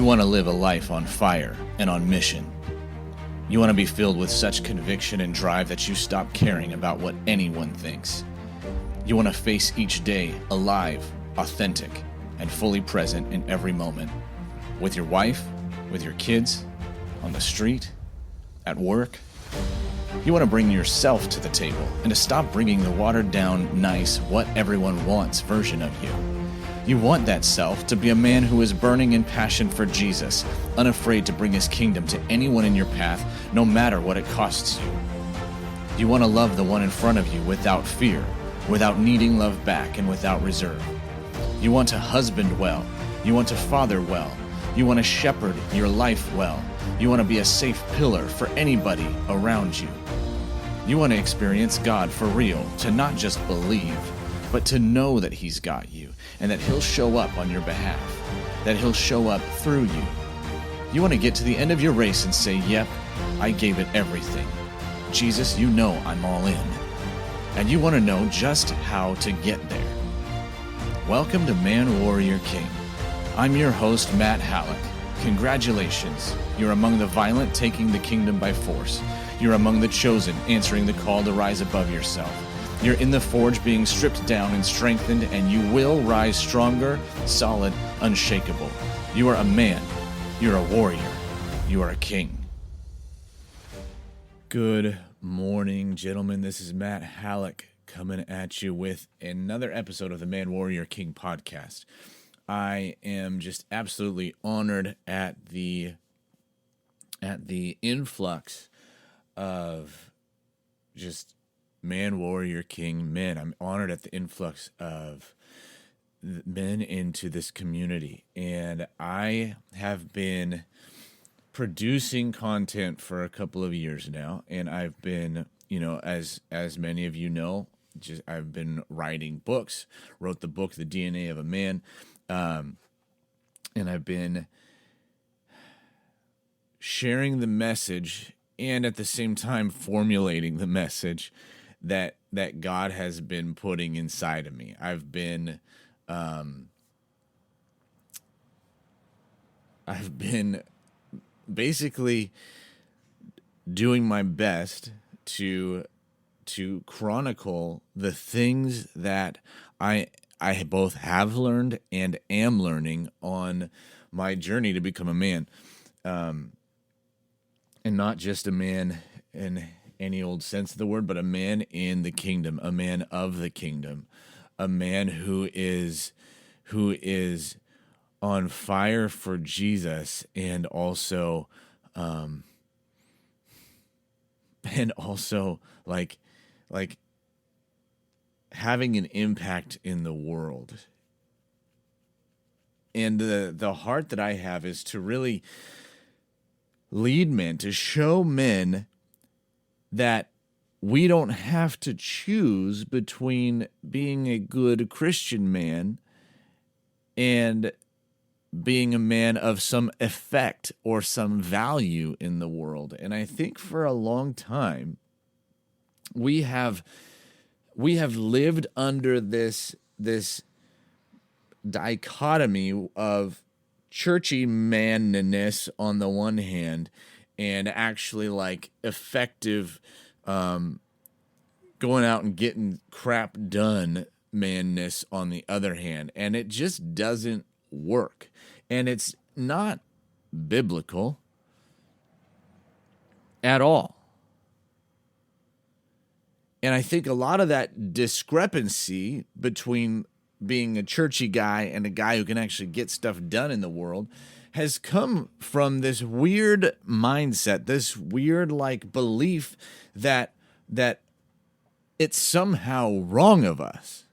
want to live a life on fire and on mission. You want to be filled with such conviction and drive that you stop caring about what anyone thinks. You want to face each day alive, authentic, and fully present in every moment. With your wife, with your kids, on the street, at work. You want to bring yourself to the table and to stop bringing the watered-down, nice, what everyone wants version of you. You want that self to be a man who is burning in passion for Jesus, unafraid to bring his kingdom to anyone in your path, no matter what it costs you. You want to love the one in front of you without fear, without needing love back, and without reserve. You want to husband well. You want to father well. You want to shepherd your life well. You want to be a safe pillar for anybody around you. You want to experience God for real, to not just believe, but to know that he's got you, and that he'll show up on your behalf, that he'll show up through you. You want to get to the end of your race and say, yep, I gave it everything. Jesus, you know I'm all in. And you want to know just how to get there. Welcome to Man Warrior King. I'm your host, Matt Hallock. Congratulations. You're among the violent taking the kingdom by force. You're among the chosen answering the call to rise above yourself. You're in the forge being stripped down and strengthened, and you will rise stronger, solid, unshakable. You are a man. You're a warrior. You are a king. Good morning, gentlemen. This is Matt Hallock coming at you with another episode of the Man Warrior King podcast. I am just absolutely honored at the influx of just Man Warrior King men. I'm honored at the influx of men into this community, and I have been producing content for a couple of years now, and I've been, as many of you know, I've been writing books. Wrote the book The DNA of a Man. And I've been sharing the message and at the same time formulating the message that God has been putting inside of me. I've been basically doing my best to chronicle the things that I both have learned and am learning on my journey to become a man. And not just a man in any old sense of the word, but a man in the kingdom, a man of the kingdom, a man who is on fire for Jesus and also like having an impact in the world. And the heart that I have is to really lead men, to show men that we don't have to choose between being a good Christian man and being a man of some effect or some value in the world. And I think for a long time, we have lived under this dichotomy of churchy manness on the one hand, and actually like effective going out and getting crap done manness on the other hand. And it just doesn't work. And it's not biblical at all. And I think a lot of that discrepancy between being a churchy guy and a guy who can actually get stuff done in the world has come from this weird mindset, this weird belief that it's somehow wrong of us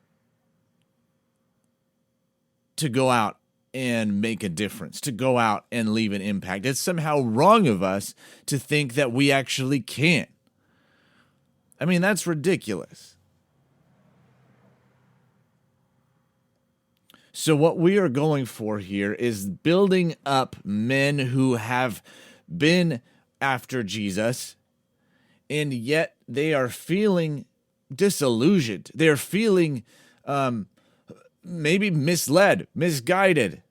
to go out and make a difference, to go out and leave an impact. It's somehow wrong of us to think that we actually can. I mean, that's ridiculous. So what we are going for here is building up men who have been after Jesus, and yet they are feeling disillusioned. They're feeling maybe misled, misguided.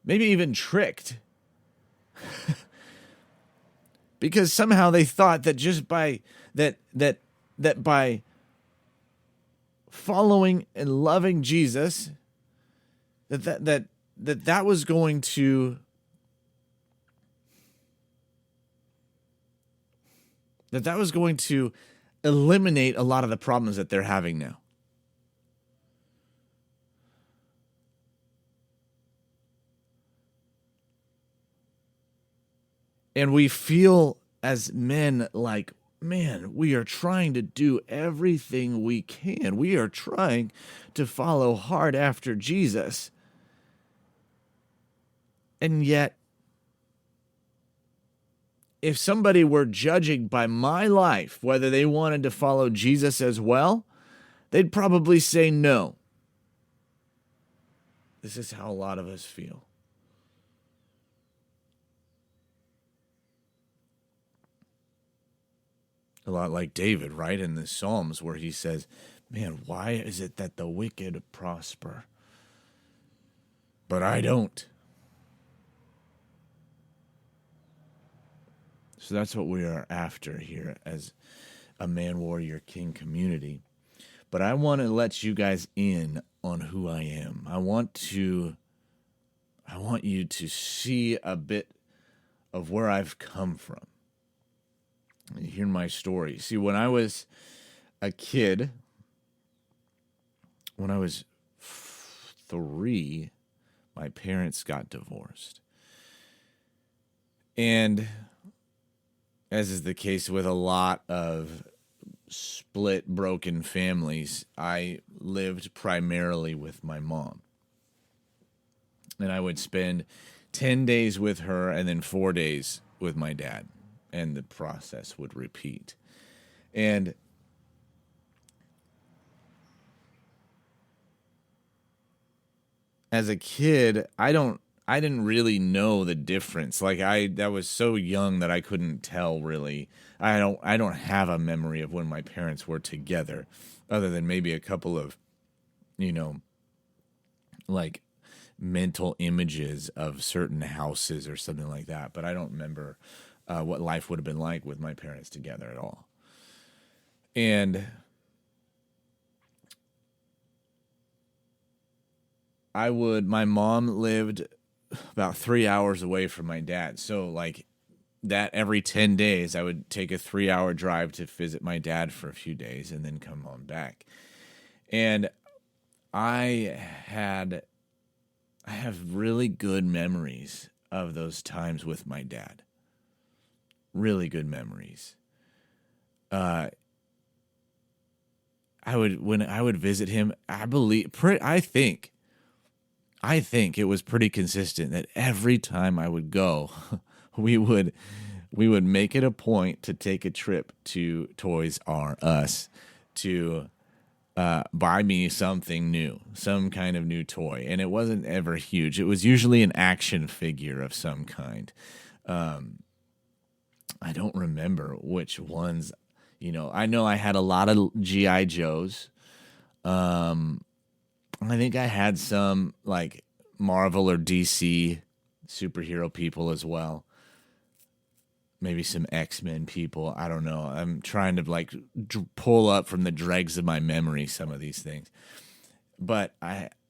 maybe even tricked. Because somehow they thought that just by that by following and loving Jesus, that was going to eliminate a lot of the problems that they're having now. And we feel as men like, man, we are trying to do everything we can. We are trying to follow hard after Jesus. And yet, if somebody were judging by my life whether they wanted to follow Jesus as well, they'd probably say no. This is how a lot of us feel. A lot like David, right, in the Psalms where he says, man, why is it that the wicked prosper, but I don't? So that's what we are after here as a Man Warrior King community. But I want to let you guys in on who I am. I want you to see a bit of where I've come from. Hear my story. See, when I was a kid, when I was 3, my parents got divorced. And as is the case with a lot of split, broken families, I lived primarily with my mom. And I would spend 10 days with her and then 4 days with my dad. And the process would repeat. And as a kid, I didn't really know the difference. Like that was so young that I couldn't tell really. I don't have a memory of when my parents were together, other than maybe a couple of, like mental images of certain houses or something like that. But I don't remember what life would have been like with my parents together at all. And my mom lived about 3 hours away from my dad. So like that every 10 days, I would take a 3-hour drive to visit my dad for a few days and then come on back. And I have really good memories of those times with my dad. Really good memories. When I would visit him, I think it was pretty consistent that every time I would go, we would make it a point to take a trip to Toys R Us to buy me something new, some kind of new toy. And it wasn't ever huge. It was usually an action figure of some kind. I don't remember which ones. I know I had a lot of G.I. Joes. I think I had some like Marvel or DC superhero people as well. Maybe some X-Men people. I don't know. I'm trying to like pull up from the dregs of my memory some of these things. But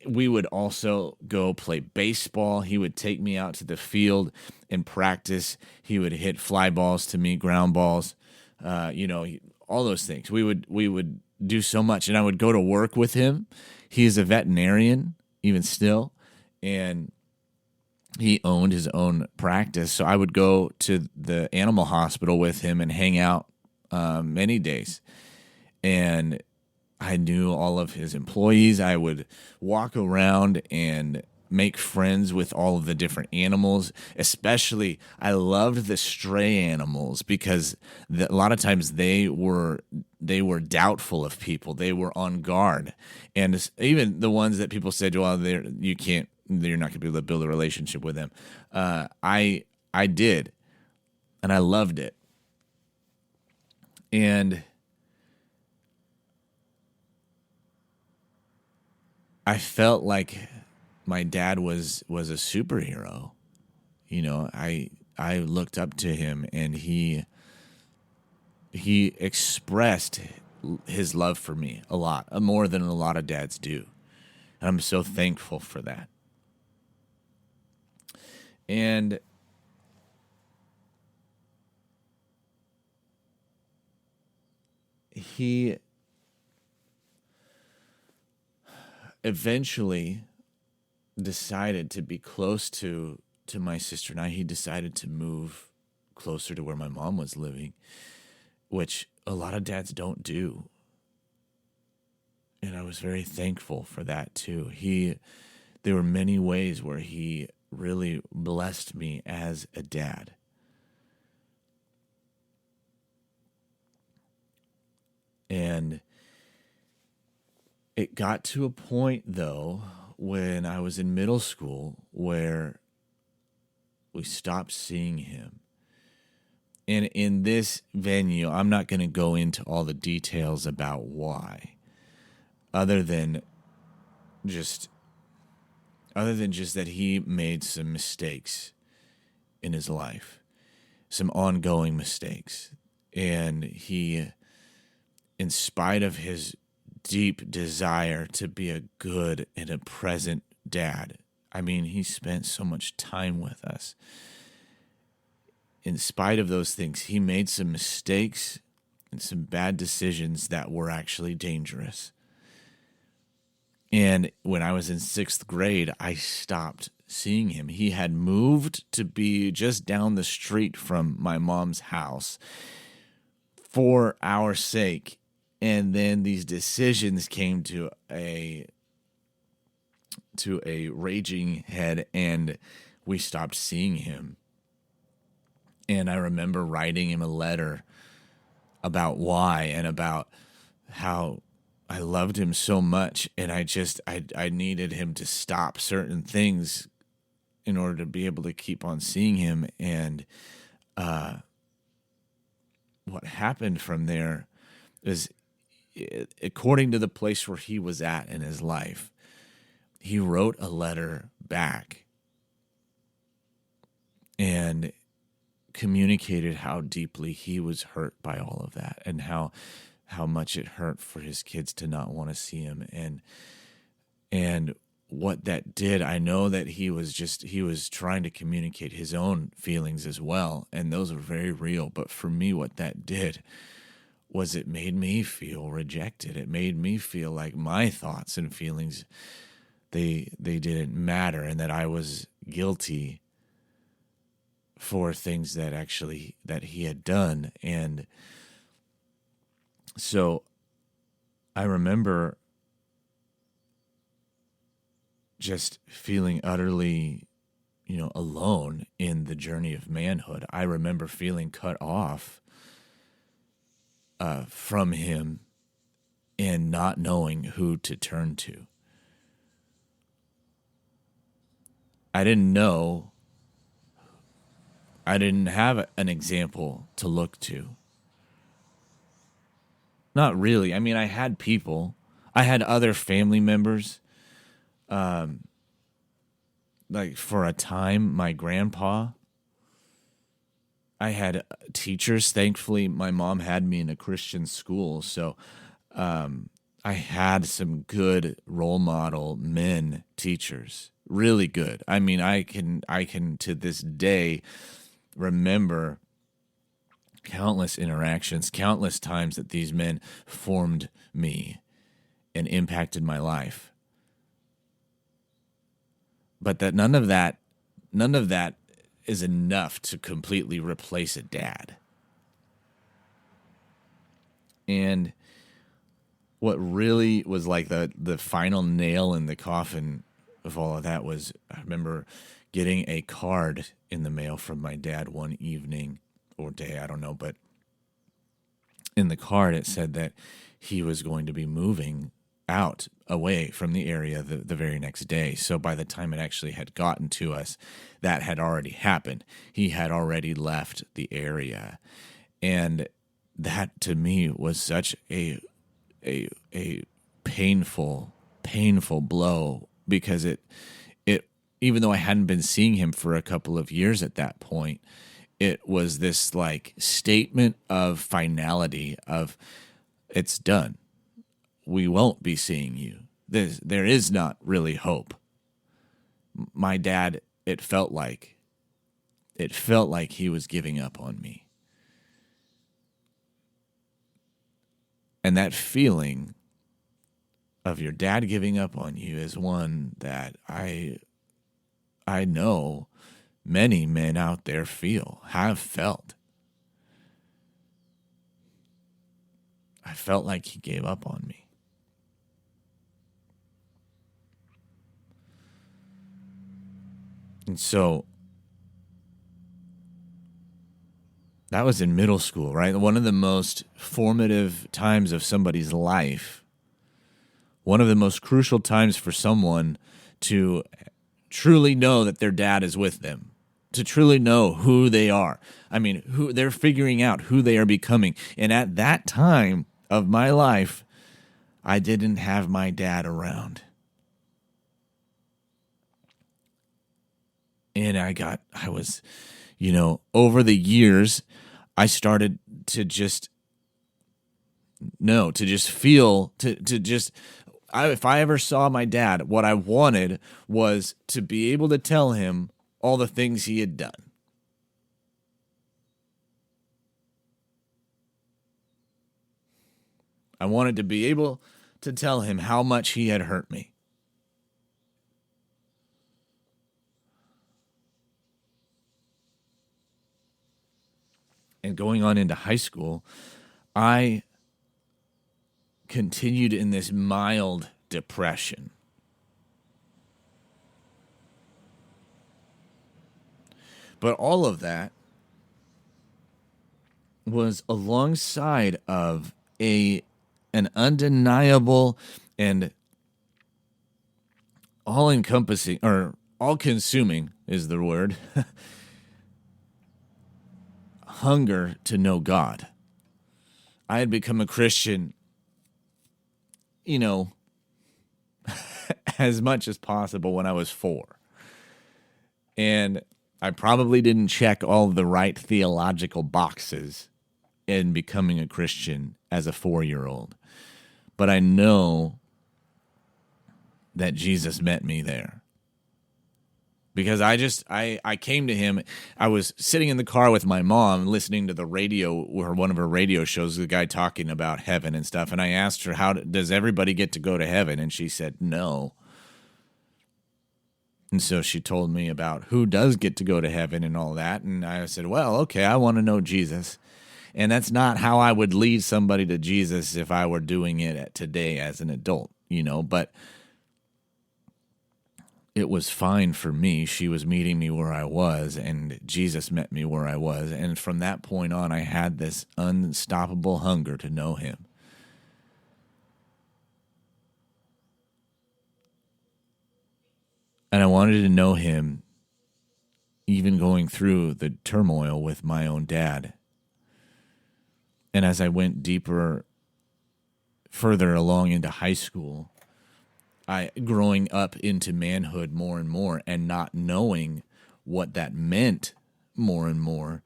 we would also go play baseball. He would take me out to the field and practice. He would hit fly balls to me, ground balls, all those things. We would do so much, and I would go to work with him. He is a veterinarian, even still, and he owned his own practice. So I would go to the animal hospital with him and hang out many days. And I knew all of his employees. I would walk around and make friends with all of the different animals. Especially, I loved the stray animals because a lot of times they were doubtful of people. They were on guard, and even the ones that people said, "Well, you're not going to be able to build a relationship with them." I did, and I loved it, and I felt like my dad was a superhero. You know, I looked up to him, and he expressed his love for me a lot, more than a lot of dads do. And I'm so thankful for that. And he eventually decided to be close to my sister and I. He decided to move closer to where my mom was living, which a lot of dads don't do. And I was very thankful for that too. There were many ways where he really blessed me as a dad. And it got to a point, though, when I was in middle school where we stopped seeing him. And in this venue, I'm not going to go into all the details about why, other than just that he made some mistakes in his life, some ongoing mistakes. And he, in spite of his deep desire to be a good and a present dad, I mean, he spent so much time with us. In spite of those things, he made some mistakes and some bad decisions that were actually dangerous. And when I was in 6th grade, I stopped seeing him. He had moved to be just down the street from my mom's house for our sake. And then these decisions came to a raging head, and we stopped seeing him. And I remember writing him a letter about why and about how I loved him so much, and I needed him to stop certain things in order to be able to keep on seeing him. And what happened from there is, according to the place where he was at in his life, he wrote a letter back and communicated how deeply he was hurt by all of that, and how much it hurt for his kids to not want to see him, and what that did. I know that he was trying to communicate his own feelings as well, and those were very real. But for me, what that did was it made me feel rejected. It made me feel like my thoughts and feelings, they didn't matter, and that I was guilty for things that he had done. And so I remember just feeling utterly, alone in the journey of manhood. I remember feeling cut off from him and not knowing who to turn to. I didn't have an example to look to. Not really. I mean, I had people. I had other family members. Like for a time, my grandpa. I had teachers. Thankfully, my mom had me in a Christian school, so I had some good role model men teachers. Really good. I mean, I can to this day remember countless interactions, countless times that these men formed me and impacted my life. But that none of that is enough to completely replace a dad. And what really was like the final nail in the coffin of all of that was, I remember getting a card in the mail from my dad one evening or day, I don't know, but in the card it said that he was going to be moving out away from the area the very next day. So by the time it actually had gotten to us, that had already happened. He had already left the area. And that to me was such a painful blow, because it even though I hadn't been seeing him for a couple of years at that point, it was this like statement of finality of it's done. We won't be seeing you. There is not really hope. My dad, it felt like he was giving up on me. And that feeling of your dad giving up on you is one that I know many men out there have felt. I felt like he gave up on me. And so that was in middle school, right? One of the most formative times of somebody's life. One of the most crucial times for someone to truly know that their dad is with them, to truly know who they are. I mean, who they're figuring out who they are becoming. And at that time of my life, I didn't have my dad around. And I was, over the years, I started to just feel, if I ever saw my dad, what I wanted was to be able to tell him all the things he had done. I wanted to be able to tell him how much he had hurt me. And going on into high school, I continued in this mild depression. But all of that was alongside of an undeniable and all-encompassing, or all-consuming is the word, hunger to know God. I had become a Christian, as much as possible when I was 4. And I probably didn't check all the right theological boxes in becoming a Christian as a 4-year-old. But I know that Jesus met me there. Because I came to him. I was sitting in the car with my mom listening to the radio, or one of her radio shows, the guy talking about heaven and stuff. And I asked her, does everybody get to go to heaven? And she said, no. And so she told me about who does get to go to heaven and all that. And I said, well, okay, I want to know Jesus. And that's not how I would lead somebody to Jesus if I were doing it today as an adult, but it was fine for me. She was meeting me where I was, and Jesus met me where I was. And from that point on, I had this unstoppable hunger to know him. And I wanted to know him even going through the turmoil with my own dad. And as I went further along into high school, growing up into manhood more and more and not knowing what that meant more and more,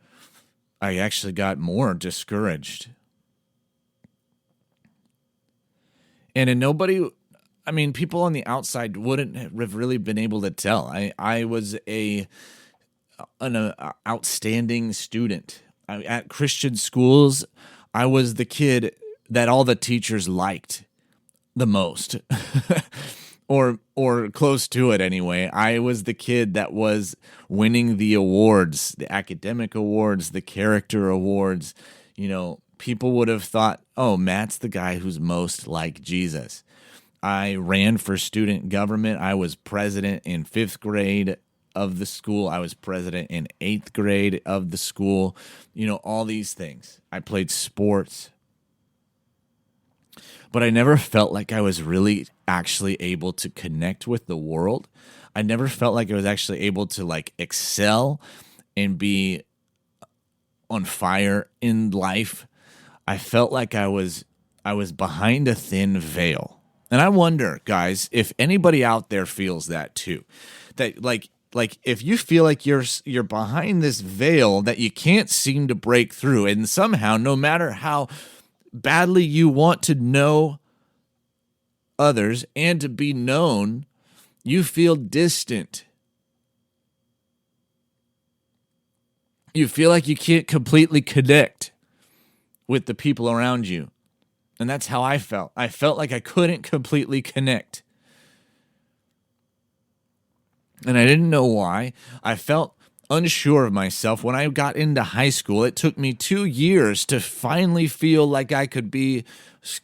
I actually got more discouraged. And people on the outside wouldn't have really been able to tell. I was an outstanding student. At Christian schools, I was the kid that all the teachers liked the most. or close to it anyway. I was the kid that was winning the awards, the academic awards, the character awards. People would have thought, oh, Matt's the guy who's most like Jesus. I ran for student government. I was president in 5th grade of the school. I was president in 8th grade of the school. All these things. I played sports. But I never felt like I was really actually able to connect with the world. I never felt like I was actually able to excel and be on fire in life. I felt like I was behind a thin veil. And I wonder, guys, if anybody out there feels that too. That like if you feel like you're behind this veil that you can't seem to break through, and somehow, no matter how badly you want to know others and to be known, you feel distant. You feel like you can't completely connect with the people around you. And that's how I felt. I felt like I couldn't completely connect. And I didn't know why. I felt unsure of myself. When I got into high school, it took me 2 years to finally feel like I could be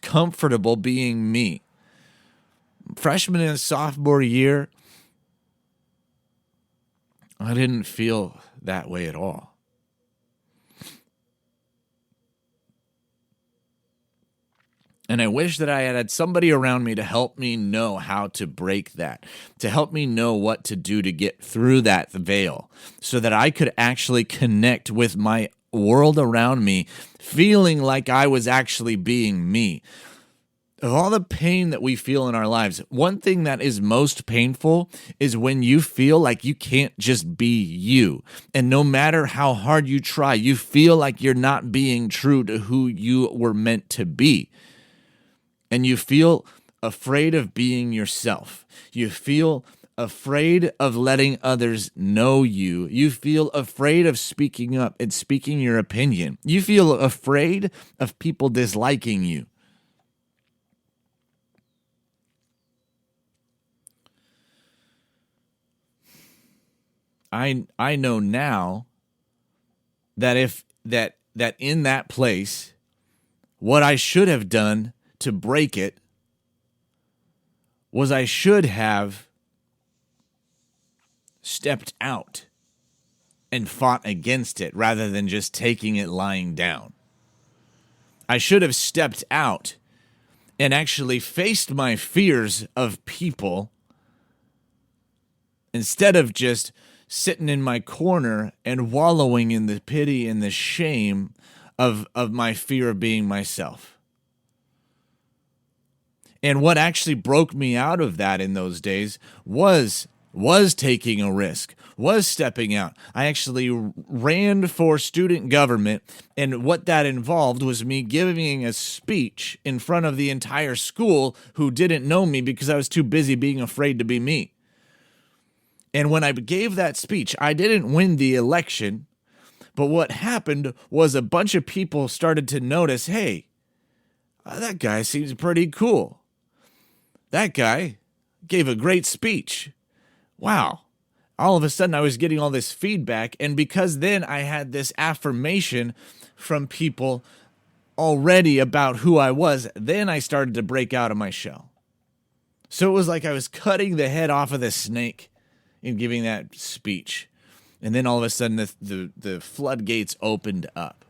comfortable being me. Freshman and sophomore year, I didn't feel that way at all. And I wish that I had somebody around me to help me know how to break that, to help me know what to do to get through that veil so that I could actually connect with my world around me, feeling like I was actually being me. Of all the pain that we feel in our lives, one thing that is most painful is when you feel like you can't just be you. And no matter how hard you try, you feel like you're not being true to who you were meant to be. And you feel afraid of being yourself. You feel afraid of letting others know you. You feel afraid of speaking up and speaking your opinion. You feel afraid of people disliking you. I know now that that in that place, what I should have done to break it was I should have stepped out and fought against it rather than just taking it lying down. I should have stepped out and actually faced my fears of people instead of just sitting in my corner and wallowing in the pity and the shame of my fear of being myself. And what actually broke me out of that in those days was taking a risk, was stepping out. I actually ran for student government, and what that involved was me giving a speech in front of the entire school who didn't know me because I was too busy being afraid to be me. And when I gave that speech, I didn't win the election, but what happened was a bunch of people started to notice, hey, that guy seems pretty cool. That guy gave a great speech. Wow. All of a sudden, I was getting all this feedback, and because then I had this affirmation from people already about who I was, then I started to break out of my shell. So it was like I was cutting the head off of the snake in giving that speech. And then all of a sudden, the floodgates opened up.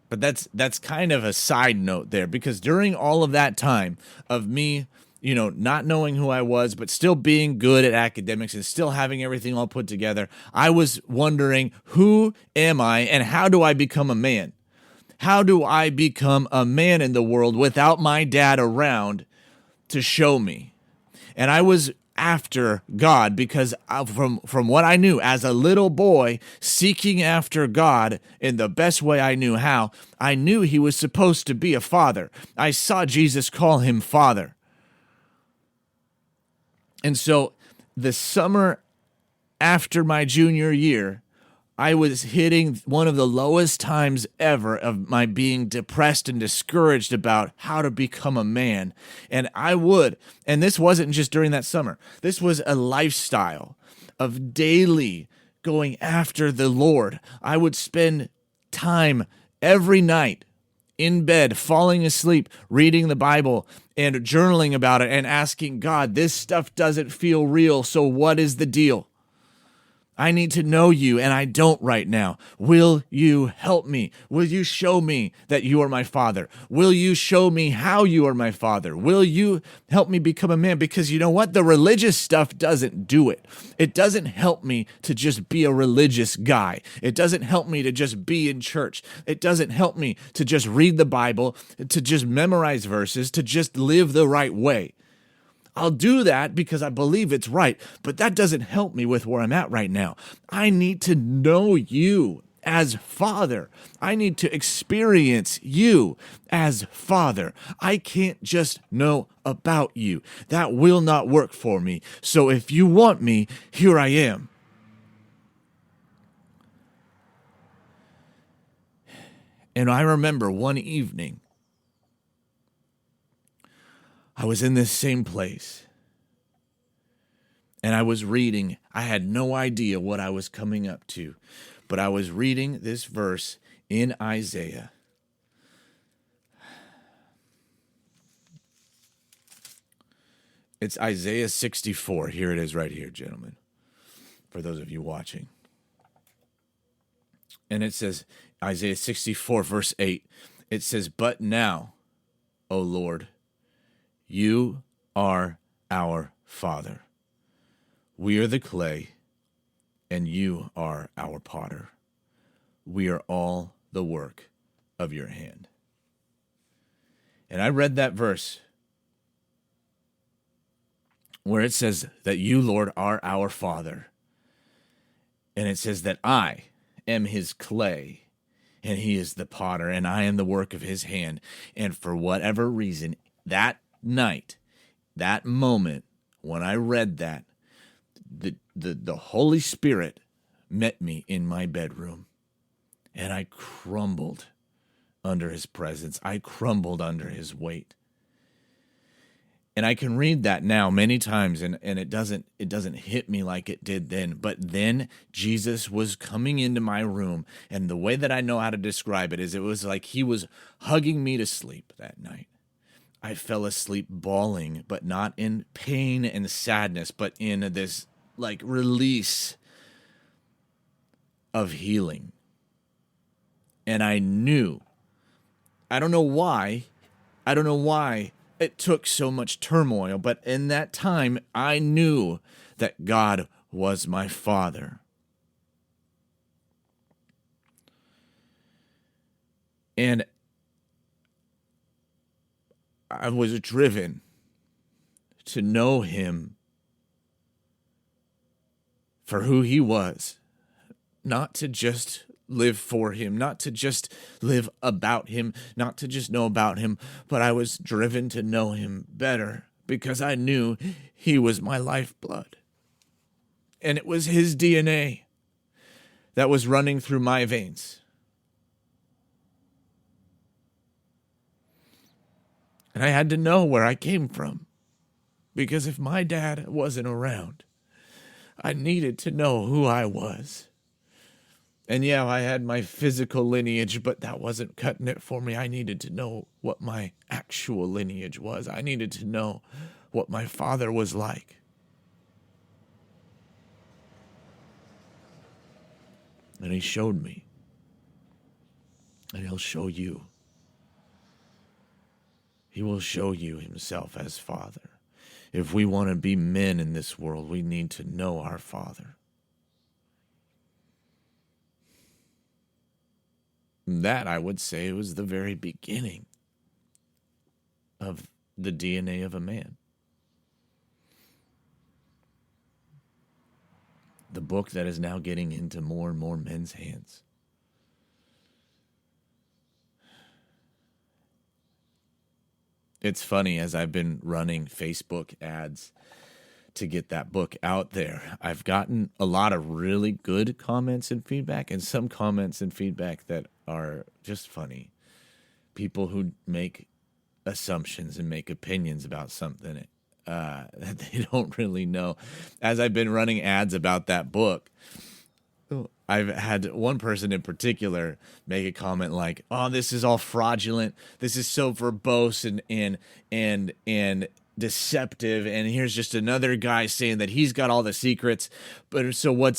But that's kind of a side note there, because during all of that time of me, not knowing who I was, but still being good at academics and still having everything all put together, I was wondering, who am I and how do I become a man? How do I become a man in the world without my dad around to show me? And I was after God because from what I knew as a little boy, seeking after God in the best way I knew how, I knew he was supposed to be a father. I saw Jesus call him Father. And so the summer after my junior year, I was hitting one of the lowest times ever of my being depressed and discouraged about how to become a man. And this wasn't just during that summer. This was a lifestyle of daily going after the Lord. I would spend time every night in bed, falling asleep, reading the Bible and journaling about it and asking God, this stuff doesn't feel real, so what is the deal? I need to know you, and I don't right now. Will you help me? Will you show me that you are my father? Will you show me how you are my father? Will you help me become a man? Because you know what? The religious stuff doesn't do it. It doesn't help me to just be a religious guy. It doesn't help me to just be in church. It doesn't help me to just read the Bible, to just memorize verses, to just live the right way. I'll do that because I believe it's right, but that doesn't help me with where I'm at right now. I need to know you as Father. I need to experience you as Father. I can't just know about you. That will not work for me. So if you want me, here I am. And I remember one evening, I was in this same place, and I was reading. I had no idea what I was coming up to, but I was reading this verse in Isaiah. It's Isaiah 64. Here it is right here, gentlemen, for those of you watching. And it says, Isaiah 64, verse 8, it says, "But now, O Lord, you are our Father. We are the clay, and you are our potter. We are all the work of your hand." And I read that verse where it says that you, Lord, are our Father. And it says that I am his clay, and he is the potter, and I am the work of his hand. And for whatever reason, that night, that moment, when I read that, the Holy Spirit met me in my bedroom, and I crumbled under his presence. I crumbled under his weight. And I can read that now many times, and it doesn't hit me like it did then. But then Jesus was coming into my room, and the way that I know how to describe it is it was like he was hugging me to sleep that night. I fell asleep bawling, but not in pain and sadness, but in this like release of healing. And I knew, I don't know why it took so much turmoil, but in that time, I knew that God was my Father. And I was driven to know him for who he was, not to just live for him, not to just live about him, not to just know about him, but I was driven to know him better because I knew he was my lifeblood. And it was his DNA that was running through my veins. And I had to know where I came from, because if my dad wasn't around, I needed to know who I was. And yeah, I had my physical lineage, but that wasn't cutting it for me. I needed to know what my actual lineage was. I needed to know what my father was like. And he showed me. And he'll show you. He will show you himself as Father. If we want to be men in this world, we need to know our Father. That, I would say, was the very beginning of the DNA of a man. The book that is now getting into more and more men's hands. It's funny, as I've been running Facebook ads to get that book out there, I've gotten a lot of really good comments and feedback, and some comments and feedback that are just funny. People who make assumptions and make opinions about something that they don't really know. As I've been running ads about that book, I've had one person in particular make a comment like, "Oh, this is all fraudulent. This is so verbose and deceptive, and here's just another guy saying that he's got all the secrets. But so what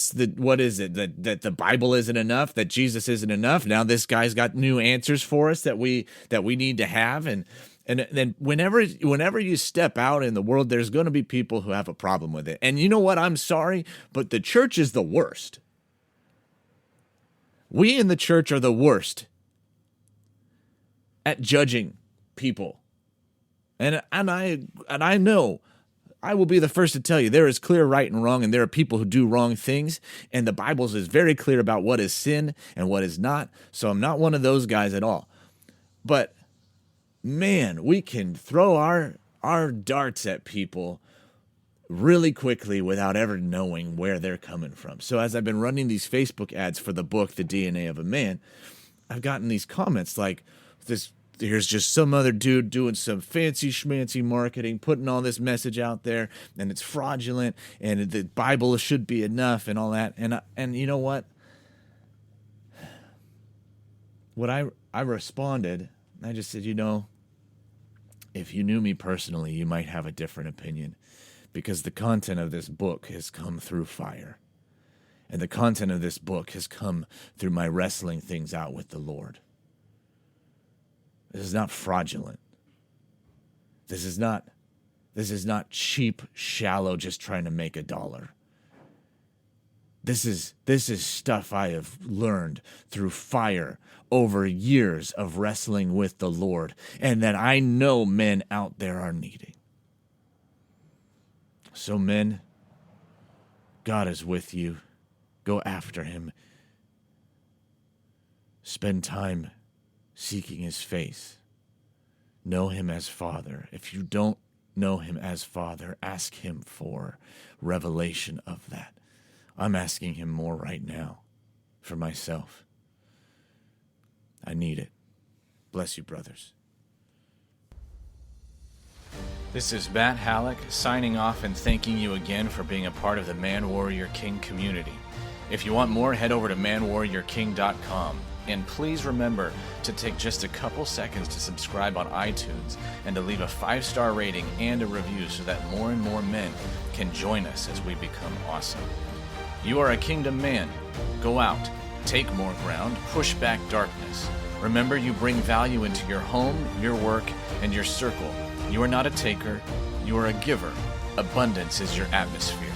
is it, that the Bible isn't enough, that Jesus isn't enough? Now this guy's got new answers for us that we need to have. And then whenever you step out in the world, there's going to be people who have a problem with it. And you know what? I'm sorry, but the church is the worst. We in the church are the worst at judging people. And I know, I will be the first to tell you, there is clear right and wrong, and there are people who do wrong things, and the Bible is very clear about what is sin and what is not. So I'm not one of those guys at all. But man, we can throw our darts at people really quickly without ever knowing where they're coming from. So as I've been running these Facebook ads for the book, The DNA of a Man, I've gotten these comments like this. Here's just some other dude doing some fancy schmancy marketing, putting all this message out there, and it's fraudulent, and the Bible should be enough, and all that. And you know what? What I responded, I just said, if you knew me personally, you might have a different opinion, because the content of this book has come through fire, and the content of this book has come through my wrestling things out with the Lord. This is not fraudulent. This is not cheap, shallow, just trying to make $1. This is stuff I have learned through fire over years of wrestling with the Lord, and that I know men out there are needing. So men, God is with you. Go after him. Spend time seeking his face. Know him as Father. If you don't know him as Father, ask him for revelation of that. I'm asking him more right now for myself. I need it. Bless you, brothers. This is Matt Hallock signing off and thanking you again for being a part of the Man Warrior King community. If you want more, head over to manwarriorking.com. And please remember to take just a couple seconds to subscribe on iTunes and to leave a 5-star rating and a review so that more and more men can join us as we become awesome. You are a kingdom man. Go out, take more ground, push back darkness. Remember, you bring value into your home, your work, and your circle. You are not a taker, you are a giver. Abundance is your atmosphere.